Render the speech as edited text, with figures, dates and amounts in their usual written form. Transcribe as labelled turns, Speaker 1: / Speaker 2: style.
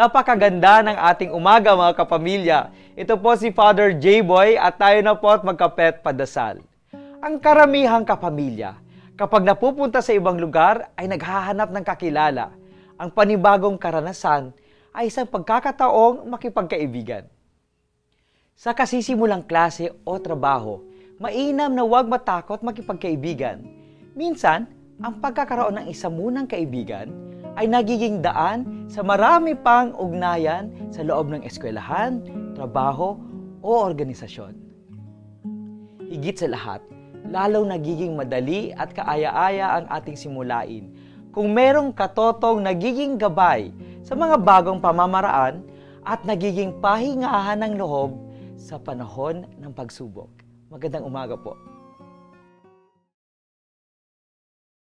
Speaker 1: Napakaganda ng ating umaga mga kapamilya. Ito po si Father J-Boy at tayo na po at magkapet padasal. Ang karamihang kapamilya, kapag napupunta sa ibang lugar ay naghahanap ng kakilala. Ang panibagong karanasan ay isang pagkakataong makipagkaibigan. Sa kasisimulang klase o trabaho, mainam na huwag matakot makipagkaibigan. Minsan, ang pagkakaroon ng isa munang kaibigan ay nagiging daan sa marami pang ugnayan sa loob ng eskwelahan, trabaho o organisasyon. Higit sa lahat, lalong nagiging madali at kaaya-aya ang ating simulain kung merong katotong nagiging gabay sa mga bagong pamamaraan at nagiging pahingahan ng loob sa panahon ng pagsubok. Magandang umaga po.